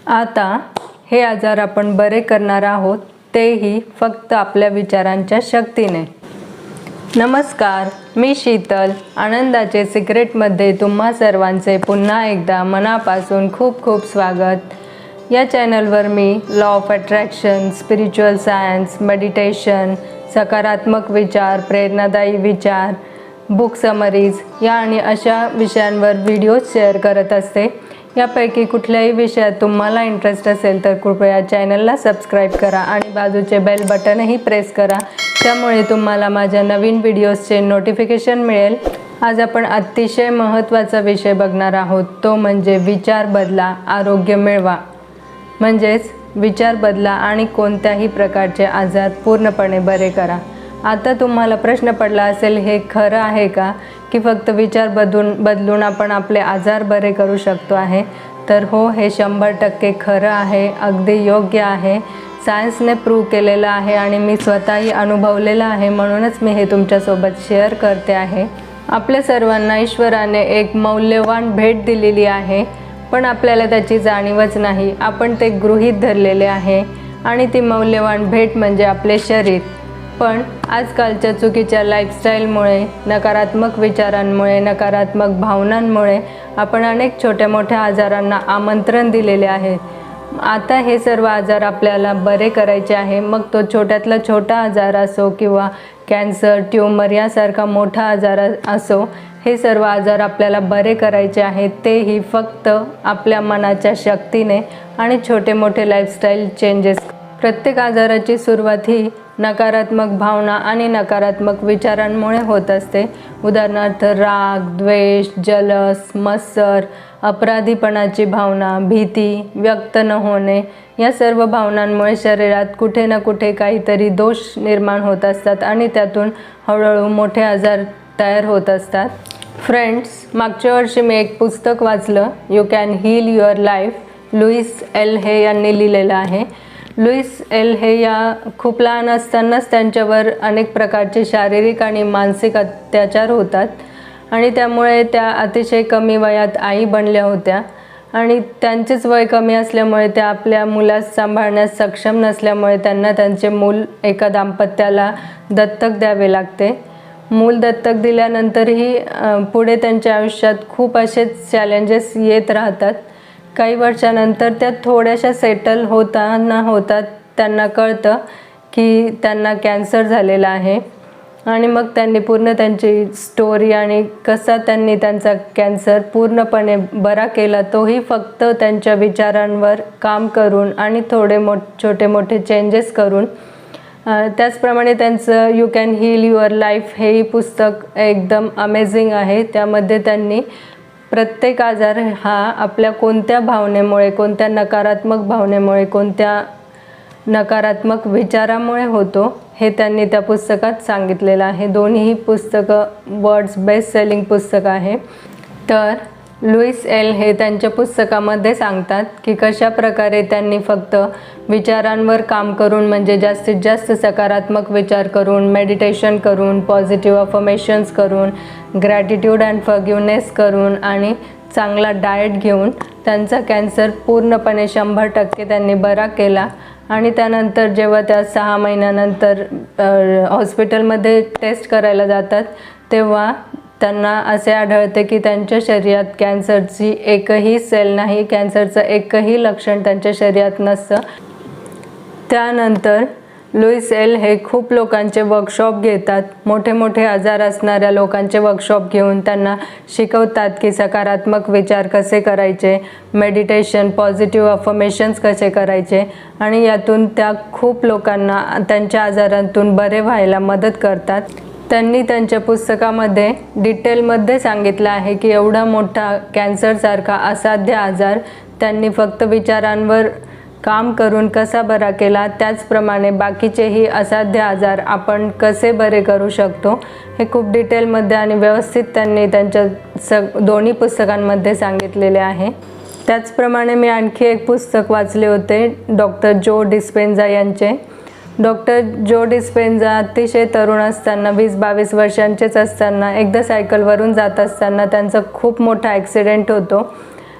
आता हे आजार आपण बरे करणार आहोत, तेही फक्त आपल्या विचारांच्या शक्तीने. नमस्कार, मी शीतल. आनंदाचे सिक्रेटमध्ये तुम्हा सर्वांचे पुन्हा एकदा मनापासून खूप खूप स्वागत. या चॅनलवर मी law of attraction, spiritual science, meditation, सकारात्मक विचार, प्रेरणादायी विचार, बुक समरीज या आणि अशा विषयांवर व्हिडिओज शेअर करत असते. यापैकी कुठल्याही विषयात तुम्हाला इंटरेस्ट असेल तर कृपया चॅनलला सबस्क्राईब करा आणि बाजूचे बेल बटनही प्रेस करा, त्यामुळे तुम्हाला माझ्या नवीन व्हिडिओजचे नोटिफिकेशन मिळेल. आज आपण अतिशय महत्त्वाचा विषय बघणार आहोत, तो म्हणजे विचार बदला, आरोग्य मिळवा. म्हणजेच विचार बदला आणि कोणत्याही प्रकारचे आजार पूर्णपणे बरे करा. आता तुम्हाला प्रश्न पडला असेल, हे खरं आहे का की फक्त विचार बदलून आपण आपले आजार बरे करू शकतो आहे? तर हो, हे 100% खरं आहे, अगदी योग्य आहे. सायन्सने प्रूव्ह केलेलं आहे आणि मी स्वतःही अनुभवलेलं आहे, म्हणूनच मी हे तुमच्यासोबत शेअर करते आहे. आपल्या सर्वांना ईश्वराने एक मौल्यवान भेट दिलेली आहे, पण आपल्याला त्याची जाणीवच नाही. आपण ते गृहीत धरलेले आहे आणि ती मौल्यवान भेट म्हणजे आपले शरीर. पण आजकालच्या चुकीच्या लाईफस्टाईलमुळे, नकारात्मक विचारांमुळे, नकारात्मक भावनांमुळे आपण अनेक छोट्या मोठ्या आजारांना आमंत्रण दिलेले आहे. आता हे सर्व आजार आपल्याला बरे करायचे आहे. मग तो छोट्यातला छोटा आजार असो किंवा कॅन्सर, ट्यूमर यासारखा मोठा आजार असो, हे सर्व आजार आपल्याला बरे करायचे आहेत, तेही फक्त आपल्या मनाच्या शक्तीने आणि छोटे मोठे लाईफस्टाईल चेंजेस. प्रत्येक आजाराची सुरुवात ही नकारात्मक भावना आणि नकारात्मक विचारांमुळे होत असते. उदाहरणार्थ राग, द्वेष, जलस, मत्सर, अपराधीपणाची भावना, भीती व्यक्त न होणे या सर्व भावनांमुळे शरीरात कुठे ना कुठे काहीतरी दोष निर्माण होत असतात आणि त्यातून हळूहळू मोठे आजार तयार होत असतात. फ्रेंड्स, मागच्या वर्षी मी एक पुस्तक वाचलं, you can heal your life. Louise L Hay यांनी लिहिलेलं आहे. लुईस एल हे या खूप लहान असतानाच त्यांच्यावर अनेक प्रकारचे शारीरिक आणि मानसिक अत्याचार होतात आणि त्यामुळे त्या अतिशय कमी वयात आई बनल्या होत्या आणि त्यांचेच वय कमी असल्यामुळे त्या आपल्या मुलास सांभाळण्यास सक्षम नसल्यामुळे त्यांना त्यांचे मूल एका दाम्पत्याला दत्तक द्यावे लागते. मूल दत्तक दिल्यानंतरही पुढे त्यांच्या आयुष्यात खूप असेच चॅलेंजेस येत राहतात. काही वर्षानंतर त्या थोड्याशा सेटल होता त्यांना कळतं की त्यांना कॅन्सर झालेला आहे आणि मग त्यांनी पूर्ण त्यांची स्टोरी आणि कसा त्यांनी त्यांचा कॅन्सर पूर्णपणे बरा केला, तोही फक्त त्यांच्या विचारांवर काम करून आणि छोटे मोठे चेंजेस करून. त्याचप्रमाणे त्यांचं you can heal your life हेही पुस्तक एकदम अमेझिंग आहे. त्यामध्ये त्यांनी प्रत्येक आजार हा आपल्या कोणत्या भावनेमुळे, कोणत्या नकारात्मक भावनेमुळे, कोणत्या नकारात्मक विचारामुळे होतो हे त्यांनी त्या पुस्तकात सांगितलेलं आहे. दोन्ही पुस्तकं वर्ल्ड्स बेस्ट सेलिंग पुस्तक आहे. तर लुईस एल हे त्यांच्या पुस्तकामध्ये सांगतात की कशा प्रकारे त्यांनी फक्त विचारांवर काम करून, म्हणजे जास्तीत जास्त सकारात्मक विचार करून, मेडिटेशन करून, पॉझिटिव्ह अफर्मेशन्स करून, ग्रॅटिट्यूड अँड फॉरगिव्हनेस करून आणि चांगला डाएट घेऊन त्यांचा कॅन्सर पूर्णपणे 100% त्यांनी बरा केला. आणि त्यानंतर जेव्हा त्या 6 महिन्यानंतर हॉस्पिटलमध्ये टेस्ट करायला जातात, तेव्हा त्यांना असे आढळते की त्यांच्या शरीरात कॅन्सरची एकही सेल नाही, कॅन्सरचं एकही लक्षण त्यांच्या शरीरात नसतं. त्यानंतर लुईस एल हे खूप लोकांचे वर्कशॉप घेतात. मोठे मोठे आजार असणाऱ्या लोकांचे वर्कशॉप घेऊन त्यांना शिकवतात की सकारात्मक विचार कसे करायचे, मेडिटेशन, पॉझिटिव्ह अफर्मेशन्स कसे करायचे आणि यातून त्या खूप लोकांना त्यांच्या आजारांतून बरे व्हायला मदत करतात. त्यांनी त्यांच्या पुस्तकामध्ये डिटेलमध्ये सांगितलं आहे की एवढा मोठा कॅन्सरसारखा असाध्य आजार त्यांनी फक्त विचारांवर काम करून कसा बरा केला, त्याचप्रमाणे बाकीचेही असाध्य आजार आपण कसे बरे करू शकतो हे खूप डिटेलमध्ये आणि व्यवस्थित त्यांनी त्यांच्या दोन्ही पुस्तकांमध्ये सांगितलेले आहे. त्याचप्रमाणे मी आणखी एक पुस्तक वाचले होते डॉक्टर जो डिस्पेन्झा यांचे. डॉक्टर जो डिस्पेन्झा अतिशय तरुण असताना, 20-22 वर्षांचेच असताना, एकदा सायकलवरून जात असताना त्यांचा खूप मोठा ॲक्सिडेंट होतो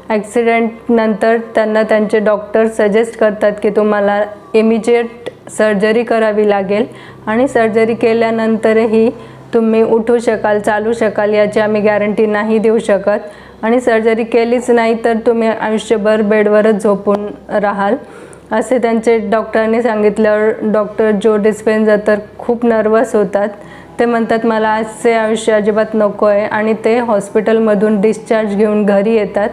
ॲक्सिडेंटनंतर त्यांना त्यांचे डॉक्टर सजेस्ट करतात की तुम्हाला इमिजिएट सर्जरी करावी लागेल आणि सर्जरी केल्यानंतरही तुम्ही उठू शकाल, चालू शकाल याची आम्ही गॅरंटी नाही देऊ शकत आणि सर्जरी केलीच नाही तर तुम्ही आयुष्यभर बेडवरच झोपून राहाल असे त्यांचे डॉक्टरांनी सांगितल्यावर डॉक्टर जो डिस्पेन्झा तर खूप नर्वस होतात. ते म्हणतात मला आजचे आयुष्य अजिबात नको आहे आणि ते हॉस्पिटलमधून डिस्चार्ज घेऊन घरी येतात.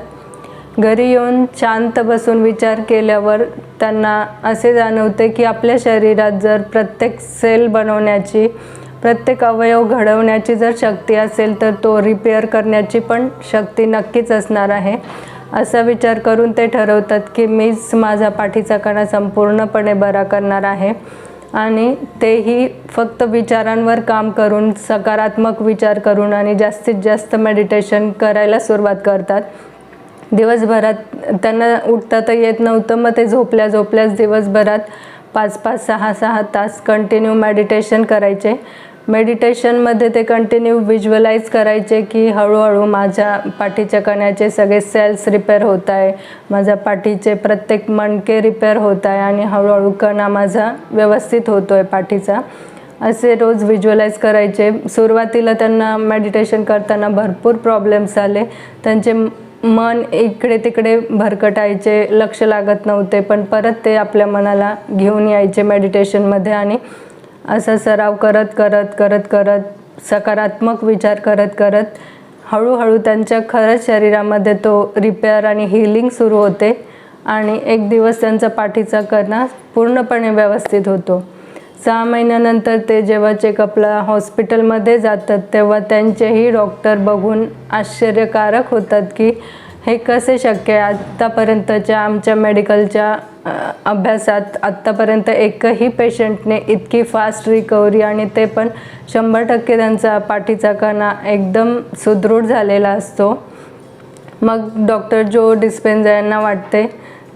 घरी येऊन शांत बसून विचार केल्यावर त्यांना असे जाणवते की आपल्या शरीरात जर प्रत्येक सेल बनवण्याची, प्रत्येक अवयव घडवण्याची जर शक्ती असेल तर तो रिपेअर करण्याची पण शक्ती नक्कीच असणार आहे. असा विचार करून ते ठरवतात की मीच माझा पाठीचा कणा संपूर्णपणे बरा करणार आहे आणि तेही फक्त विचारांवर काम करून, सकारात्मक विचार करून आणि जास्तीत जास्त मेडिटेशन करायला सुरुवात करतात. दिवसभरात त्यांना उठता तर येत नव्हतं, मग ते झोपल्याच दिवसभरात 5-5, 6-6 तास कंटिन्यू मेडिटेशन करायचे. मेडिटेशनमध्ये ते कंटिन्यू व्हिज्युअलाइज करायचे की हळूहळू माझ्या पाठीच्या कण्याचे सगळे सेल्स रिपेअर होत आहे, माझ्या पाठीचे प्रत्येक मणके रिपेअर होत आहे आणि हळूहळू कणा माझा व्यवस्थित होतो आहे पाठीचा, असे रोज व्हिज्युअलाइज करायचे. सुरुवातीला त्यांना मेडिटेशन करताना भरपूर प्रॉब्लेम्स आले. त्यांचे मन इकडे तिकडे भरकटायचे, लक्ष लागत नव्हते, पण परत ते आपल्या मनाला घेऊन यायचे मेडिटेशनमध्ये आणि असा सराव करत सकारात्मक विचार करत हळूहळू त्यांच्या खरंच शरीरामध्ये तो रिपेअर आणि हीलिंग सुरू होते आणि एक दिवस त्यांचा पाठीचा कणा पूर्णपणे व्यवस्थित होतो. 6 महिन्यानंतर ते जेव्हा चेकअपला हॉस्पिटलमध्ये जातात तेव्हा त्यांचेही डॉक्टर बघून आश्चर्यकारक होतात की हे कसे शक्य आहे. आत्तापर्यंतच्या आमच्या मेडिकलच्या अभ्यासात आत्तापर्यंत एकही पेशंटने इतकी फास्ट रिकव्हरी आणि ते पण 100% त्यांचा पाठीचा कणा एकदम सुदृढ झालेला असतो. मग डॉक्टर जो डिस्पेन्झा यांना वाटते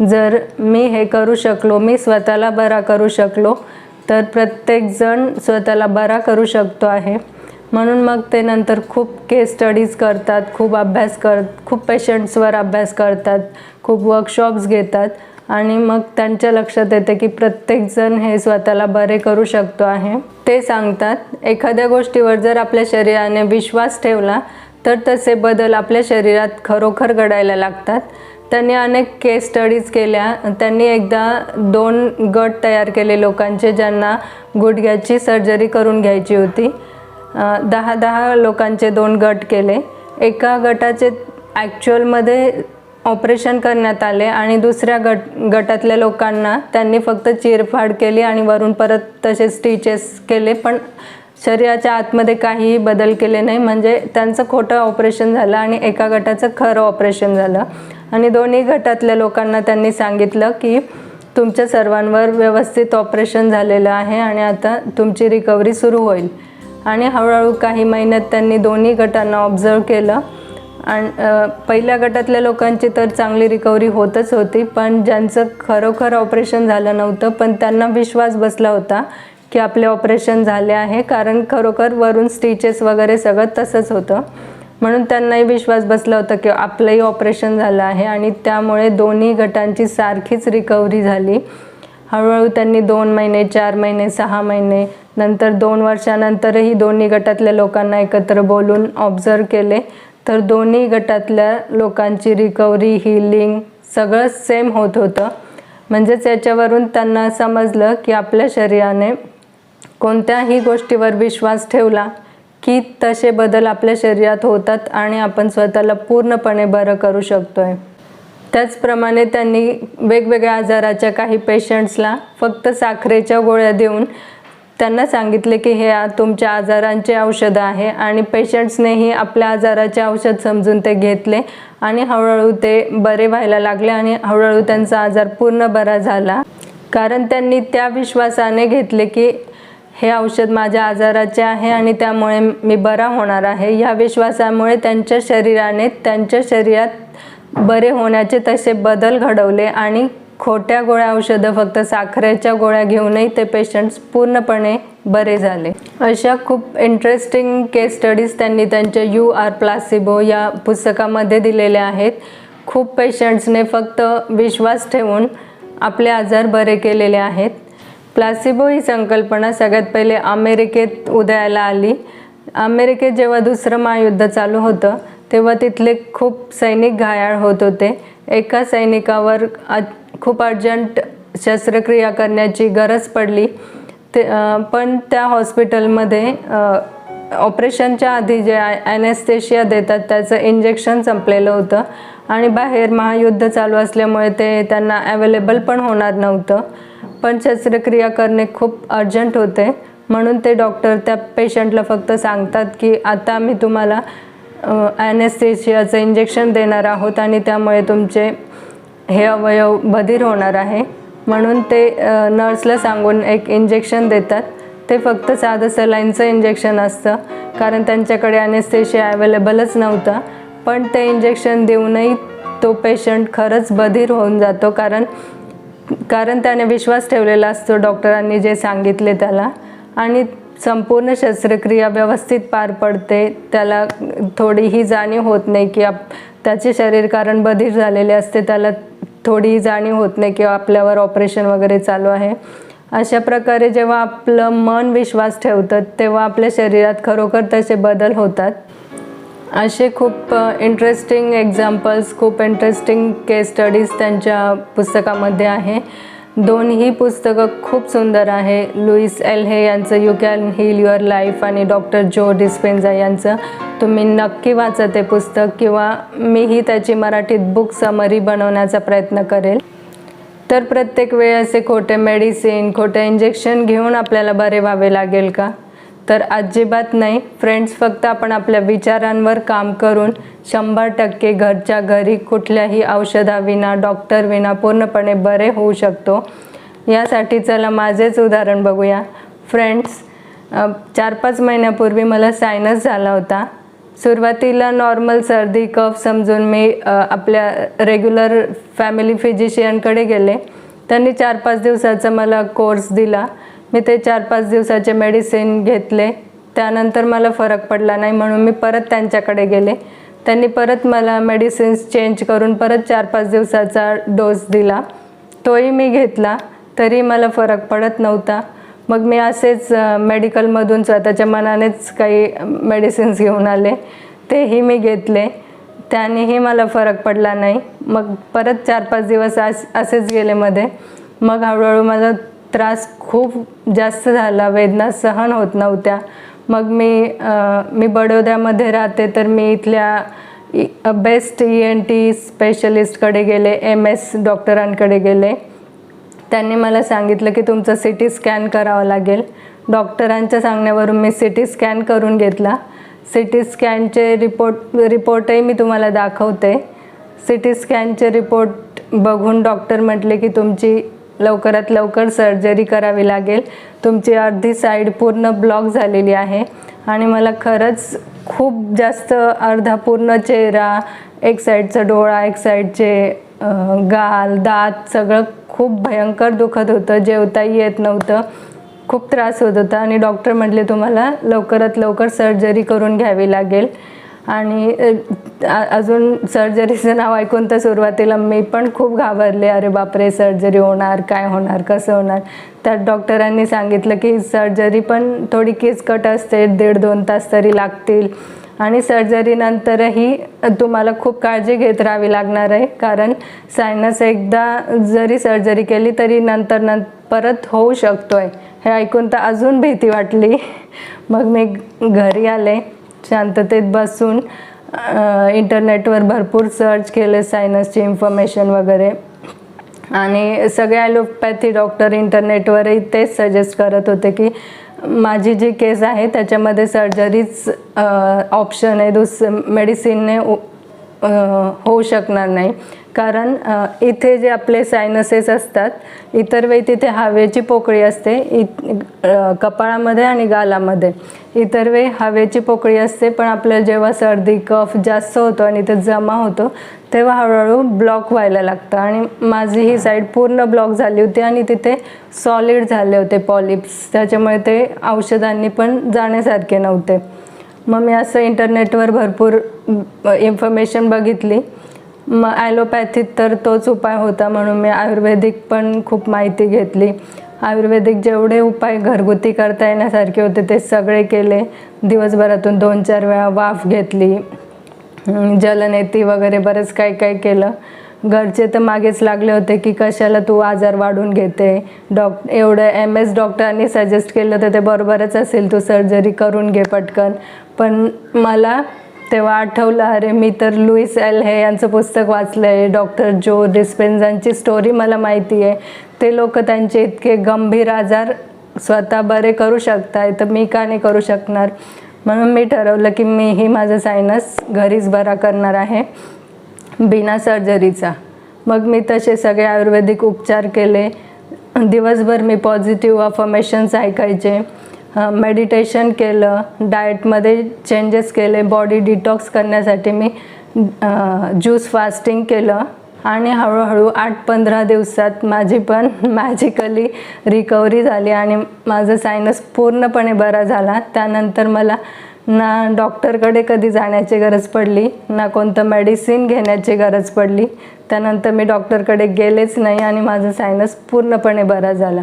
जर मी हे करू शकलो, मी स्वतःला बरा करू शकलो तर प्रत्येकजण स्वतःला बरा करू शकतो आहे. म्हणून मग ते नंतर खूप केस स्टडीज करतात, खूप पेशंट्सवर अभ्यास करतात, खूप वर्कशॉप्स घेतात आणि मग त्यांच्या लक्षात येते की प्रत्येकजण हे स्वतःला बरे करू शकतो आहे. ते सांगतात एखाद्या गोष्टीवर जर आपल्या शरीराने विश्वास ठेवला तर तसे बदल आपल्या शरीरात खरोखर घडायला लागतात. त्यांनी अनेक केस स्टडीज केल्या. त्यांनी एकदा 2 गट तयार केले लोकांचे ज्यांना गुडघ्याची सर्जरी करून घ्यायची होती. 10 लोकांचे 2 गट केले. एका गटाचे ॲक्च्युअलमध्ये ऑपरेशन करण्यात आले आणि दुसऱ्या गटातल्या लोकांना त्यांनी फक्त चिरफाड केली आणि वरून परत तसे स्टिचेस केले, पण शरीराच्या आतमध्ये काहीही बदल केले नाही. म्हणजे त्यांचं खोटं ऑपरेशन झालं आणि एका गटाचं खरं ऑपरेशन झालं आणि दोन्ही गटातल्या लोकांना त्यांनी सांगितलं की तुमच्या सर्वांवर व्यवस्थित ऑपरेशन झालेलं आहे आणि आता तुमची रिकव्हरी सुरू होईल. आणि हळूहळू काही महिन्यात त्यांनी दोन्ही गटांना ऑब्झर्व केलं आणि पहिल्या गटातल्या लोकांची तर चांगली रिकव्हरी होतच होती, पण ज्यांचं खरोखर ऑपरेशन झालं नव्हतं पण त्यांना विश्वास बसला होता की आपले ऑपरेशन झाले आहे, कारण खरोखर वरून स्टिचेस वगैरे सगळं तसंच होतं. म्हणून त्यांनाही विश्वास बसला होता की आपलंही ऑपरेशन झालं आहे आणि त्यामुळे दोन्ही गटांची सारखीच रिकव्हरी झाली. हळूहळू त्यांनी 2 महिने, 4 महिने, 6 महिने, नंतर 2 वर्षानंतरही दोन्ही गटातल्या लोकांना एकत्र बोलून ऑब्झर्व केले तर दोन्ही गटातल्या लोकांची रिकव्हरी, हीलिंग सगळं सेम होत होतं. म्हणजेच याच्यावरून त्यांना समजलं की आपल्या शरीराने कोणत्याही गोष्टीवर विश्वास ठेवला की तसे बदल आपल्या शरीरात होतात आणि आपण स्वतःला पूर्णपणे बरं करू शकतोय. त्याचप्रमाणे त्यांनी वेगवेगळ्या आजाराच्या काही पेशंट्सला फक्त साखरेच्या गोळ्या देऊन त्यांना सांगितले की हे तुमच्या आजारांचे औषध आहे आणि पेशंट्सनेही आपल्या आजाराचे औषध समजून ते घेतले आणि हळूहळू ते बरे व्हायला लागले आणि हळूहळू त्यांचा आजार पूर्ण बरा झाला. कारण त्यांनी त्या विश्वासाने घेतले की हे औषध माझ्या आजाराचे आहे आणि त्यामुळे मी बरा होणार आहे. या विश्वासामुळे त्यांच्या शरीराने त्यांच्या शरीरात बरे होण्याचे तसे बदल घडवले आणि खोट्या गोळ्या औषधं फक्त साखरेच्या गोळ्या घेऊनही ते पेशंट्स पूर्णपणे बरे झाले. अशा खूप इंटरेस्टिंग केस स्टडीज त्यांनी त्यांच्या यू आर प्लासिबो या पुस्तकामध्ये दिलेल्या आहेत. खूप पेशंट्सने फक्त विश्वास ठेवून आपले आजार बरे केलेले आहेत. प्लासिबो ही संकल्पना सगळ्यात पहिले अमेरिकेत उदयाला आली. अमेरिकेत जेव्हा दुसरं महायुद्ध चालू होतं तेव्हा तिथले खूप सैनिक घायाळ होत होते. एका सैनिकावर खूप अर्जंट शस्त्रक्रिया करण्याची गरज पडली. पण त्या हॉस्पिटलमध्ये ऑपरेशनच्या आधी जे ॲनेस्थेशिया देतात त्याचं इंजेक्शन संपलेलं होतं आणि बाहेर महायुद्ध चालू असल्यामुळे ते त्यांना अवेलेबल पण होणार नव्हतं. पण शस्त्रक्रिया करणे खूप अर्जंट होते, म्हणून ते डॉक्टर त्या पेशंटला फक्त सांगतात की आता आम्ही तुम्हाला ॲनेस्थेशियाचं इंजेक्शन देणार आहोत आणि त्यामुळे तुमचे हे अवयव बधीर होणार आहे. म्हणून ते नर्सला सांगून एक इंजेक्शन देतात. ते फक्त साधं सलाईनचं इंजेक्शन असतं, कारण त्यांच्याकडे ॲनेस्थेशिया अवेलेबलच नव्हता. पण ते इंजेक्शन देऊनही तो पेशंट खरंच बधीर होऊन जातो, कारण त्याने विश्वास ठेवलेला असतो डॉक्टरांनी जे सांगितले त्याला, आणि संपूर्ण शस्त्रक्रिया व्यवस्थित पार पडते. त्याला थोडीही जाणीव होत नाही की त्याचे शरीर कारण बधीर झालेले असते, त्याला थोडीही जाणीव होत नाही किंवा आपल्यावर ऑपरेशन वगैरे चालू आहे. अशा प्रकारे जेव्हा आपलं मन विश्वास ठेवतं तेव्हा आपल्या शरीरात खरोखर तसे बदल होतात. असे खूप इंटरेस्टिंग एक्झाम्पल्स, खूप इंटरेस्टिंग केस स्टडीज त्यांच्या पुस्तकामध्ये आहे. दोन्ही पुस्तकं खूप सुंदर आहे. लुईस एल्हे यांचं you can heal your life आणि डॉक्टर जो डिस्पेन्झा यांचं. तुम्ही नक्की वाचा ते पुस्तक, किंवा मीही त्याची मराठीत बुक समरी बनवण्याचा प्रयत्न करेल. तर प्रत्येक वेळी असे खोटे मेडिसिन, खोटे इंजेक्शन घेऊन आपल्याला बरे व्हावे लागेल का? तर अजिबात नाही फ्रेंड्स. फक्त आपण आपल्या विचारांवर काम करून 100% घरच्या घरी कुठल्याही औषधाविना, डॉक्टरविना पूर्णपणे बरे होऊ शकतो. यासाठी चला माझेच उदाहरण बघूया. फ्रेंड्स, 4-5 महिन्यापूर्वी मला सायनस झाला होता. सुरुवातीला नॉर्मल सर्दी कफ समजून मी आपल्या रेग्युलर फॅमिली फिजिशियनकडे गेले. त्यांनी 4-5 दिवसाचा मला कोर्स दिला. मी ते 4-5 दिवसाचे मेडिसिन घेतले. त्यानंतर मला फरक पडला नाही, म्हणून मी परत त्यांच्याकडे गेले. त्यांनी परत मला मेडिसिन्स चेंज करून परत 4-5 दिवसाचा डोस दिला. तोही मी घेतला, तरी मला फरक पडत नव्हता. मग मी असेच मेडिकलमधून स्वतःच्या मनानेच काही मेडिसिन्स घेऊन आले. तेही मी घेतले, त्यानेही मला फरक पडला नाही. मग परत 4-5 दिवस असेच गेले मध्ये. मग हळूहळू माझा त्रास खूप जास्त झाला, वेदना सहन होत नव्हत्या. मग मी बडोद्यामध्ये राहते, तर मी इथल्या बेस्ट ENT स्पेशलिस्टकडे गेले, MS डॉक्टरांकडे गेले. त्यांनी मला सांगितलं की तुमचं CT स्कॅन करावं लागेल. डॉक्टरांच्या सांगण्यावरून मी CT स्कॅन करून घेतला. CT स्कॅनचे रिपोर्टही मी तुम्हाला दाखवते. CT स्कॅनचे रिपोर्ट बघून डॉक्टर म्हटले की तुमची लवकरात लवकर सर्जरी करावी लागेल. तुमची अर्धी साईड पूर्ण ब्लॉक झालेली आहे. आणि मला खरंच खूप जास्त अर्धा पूर्ण चेहरा, एक साईडचा डोळा, एक साईडचे गाल, दात सगळं खूप भयंकर दुखत होतं. जेवताही येत नव्हतं, खूप त्रास होत होता. आणि डॉक्टर म्हटले तुम्हाला लवकरात लवकर सर्जरी करून घ्यावी लागेल. आणि अजून सर्जरीचं नाव ऐकून तर सुरुवातीला मी पण खूप घाबरले. अरे बापरे, सर्जरी होणार, काय होणार, कसं होणार. त्यात डॉक्टरांनी सांगितलं की सर्जरी पण थोडी किचकट असते, 1.5-2 तास तरी लागतील. आणि सर्जरीनंतरही तुम्हाला खूप काळजी घेत राहावी लागणार आहे, कारण सायनस एकदा जरी सर्जरी केली तरी नंतर परत होऊ शकतो आहे. हे ऐकून तर अजून भीती वाटली. मग मी घरी आले, शांततेत बसून इंटरनेटवर भरपूर सर्च केले सायनसची इन्फॉर्मेशन वगैरे. आणि सगळे ॲलोपॅथी डॉक्टर इंटरनेटवरही तेच सजेस्ट करत होते की माझी जी केस आहे त्याच्यामध्ये सर्जरीच ऑप्शन आहे, मेडिसिनने होऊ शकणार नाही. कारण इथे जे आपले सायनसेस असतात, इतर वेळी तिथे हवेची पोकळी असते कपाळामध्ये आणि गालामध्ये. इतर वेळी हवेची पोकळी असते, पण आपल्याला जेव्हा सर्दी कफ जास्त होतो आणि ते जमा होतो तेव्हा हळूहळू ब्लॉक व्हायला लागतं. आणि माझी ही साईड पूर्ण ब्लॉक झाली होती आणि तिथे सॉलिड झाले होते पॉलिप्स. त्याच्यामुळे ते औषधांनी पण जाण्यासारखे नव्हते. मग मी असं इंटरनेटवर भरपूर इन्फॉर्मेशन बघितली मग ॲलोपॅथीत तर तोच उपाय होता, म्हणून मी आयुर्वेदिक पण खूप माहिती घेतली. आयुर्वेदिक जेवढे उपाय घरगुती करता येण्यासारखे होते ते सगळे केले. दिवसभरातून 2-4 वेळा वाफ घेतली, जलनेती वगैरे बरंच काही काही केलं. घरचे तर मागेच लागले होते की कशाला तू आजार वाढून घेते, एवढं MS डॉक्टरांनी सजेस्ट केलं तर ते बरोबरच असेल, तू सर्जरी करून घे पटकन. पण मला तेव्हा आठवलं, अरे मी तर लुईस एल हे यांचं पुस्तक वाचलं आहे, डॉक्टर जो डिस्पेन्झांची स्टोरी मला माहिती आहे. ते लोक त्यांचे इतके गंभीर आजार स्वतः बरे करू शकताय, तर मी का नाही करू शकणार. म्हणून मी ठरवलं की मीही माझं सायनस घरीच बरा करणार आहे, बिना सर्जरीचा. मग मी तसे सगळे आयुर्वेदिक उपचार केले. दिवसभर मी पॉझिटिव्ह अफर्मेशन्स ऐकायचे, मेडिटेशन केलं, डाएटमध्ये चेंजेस केले, बॉडी डिटॉक्स करण्यासाठी मी ज्यूस फास्टिंग केलं. आणि हळूहळू 8-15 दिवसात माझी पण मॅजिकली रिकव्हरी झाली आणि माझं सायनस पूर्णपणे बरा झाला. त्यानंतर मला ना डॉक्टरकडे कधी जाण्याची गरज पडली, ना कोणतं मेडिसिन घेण्याची गरज पडली. त्यानंतर मी डॉक्टरकडे गेलेच नाही आणि माझं सायनस पूर्णपणे बरा झाला.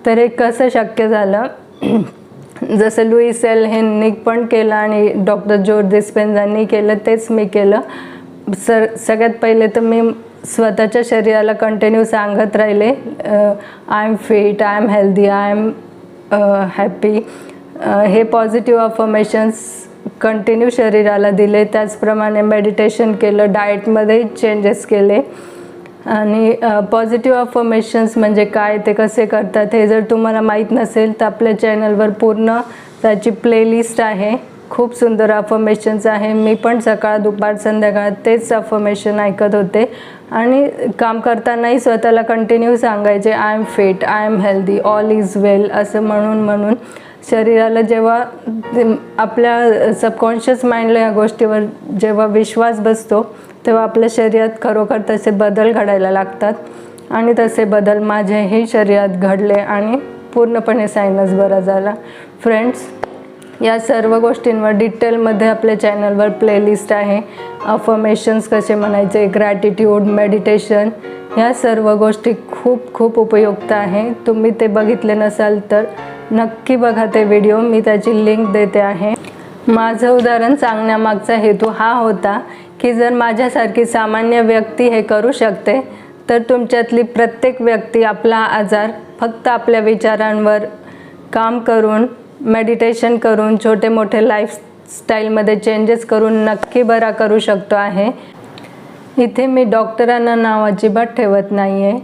तर हे कसं शक्य झालं, जसं लुईस एल ह्यांनी पण केलं आणि डॉक्टर जो डिस्पेन्झांनी केलं तेच मी केलं. सगळ्यात पहिले तर मी स्वतःच्या शरीराला कंटिन्यू सांगत राहिले, I am fit, I am healthy, I am happy. हे पॉझिटिव्ह अफर्मेशन्स कंटिन्यू शरीराला दिले. त्याचप्रमाणे मेडिटेशन केलं, डाएटमध्ये चेंजेस केले. आणि पॉझिटिव्ह अफर्मेशन्स म्हणजे काय, ते कसे करतात हे जर तुम्हाला माहीत नसेल तर आपल्या चॅनलवर पूर्ण त्याची प्लेलिस्ट आहे. खूप सुंदर अफर्मेशन्स आहे. मी पण सकाळ दुपार संध्याकाळ तेच अफर्मेशन ऐकत होते आणि काम करतानाही स्वतःला कंटिन्यू सांगायचे, I am fit, I am healthy, all is well, असं म्हणून शरीराला जेव्हा आपल्या सबकॉन्शियस माइंडला या गोष्टीवर जेव्हा विश्वास बसतो तेव्हा आपल्या शरीरात खरोखर तसे बदल घडायला लागतात. आणि तसे बदल माझ्याही शरीरात घडले आणि पूर्णपणे सायनस बरा झाला. फ्रेंड्स, या सर्व गोष्टींवर डिटेलमध्ये आपल्या चॅनलवर प्लेलिस्ट आहे. अफर्मेशन्स कसे म्हणायचे, ग्रॅटिट्यूड, मेडिटेशन, ह्या सर्व गोष्टी खूप खूप उपयुक्त आहे. तुम्ही ते बघितले नसाल तर नक्की बघा ते व्हिडिओ, मी त्याची लिंक देते आहे. माझं उदाहरण सांगण्यामागचा हेतू हा होता की जर माझ्यासारखी सामान्य व्यक्ती हे करू शकते तर तुमच्यातली प्रत्येक व्यक्ती आपला आजार फक्त आपल्या विचारांवर काम करून, मेडिटेशन करून, छोटे मोठे लाईफस्टाईलमध्ये चेंजेस करून नक्की बरा करू शकतो आहे. इथे मी डॉक्टरांना नाव अजिबात ठेवत नाही आहे.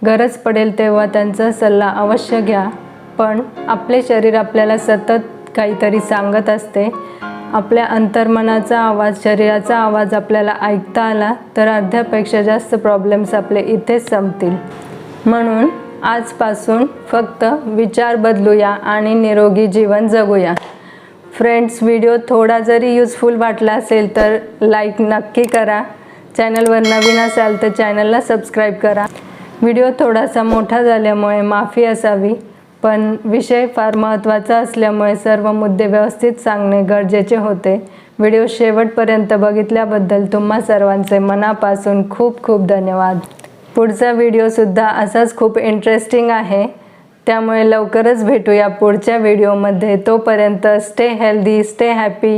गरज पडेल तेव्हा त्यांचा सल्ला अवश्य घ्या. पण आपले शरीर आपल्याला सतत काहीतरी सांगत असते. आपल्या अंतर्मनाचा आवाज, शरीराचा आवाज आपल्याला ऐकता आला तर अर्ध्यापेक्षा जास्त प्रॉब्लेम्स आपले इथेच संपतील. म्हणून आजपासून फक्त विचार बदलूया आणि निरोगी जीवन जगूया. फ्रेंड्स, व्हिडिओ थोडा जरी युजफुल वाटला असेल तर लाईक नक्की करा. चॅनलवर नवीन असाल तर चॅनलला सबस्क्राईब करा. व्हिडिओ थोडासा मोठा झाल्यामुळे माफी असावी, पण विषय फार महत्त्वाचा असल्यामुळे सर्व मुद्दे व्यवस्थित सांगणे गरजेचे होते. व्हिडिओ शेवटपर्यंत बघितल्याबद्दल तुम्हा सर्वांचे मनापासून खूप खूप धन्यवाद. पुढचा व्हिडिओसुद्धा असाच खूप इंटरेस्टिंग आहे, त्यामुळे लवकरच भेटूया पुढच्या व्हिडिओमध्ये. तोपर्यंत स्टे हेल्दी, स्टे हॅपी.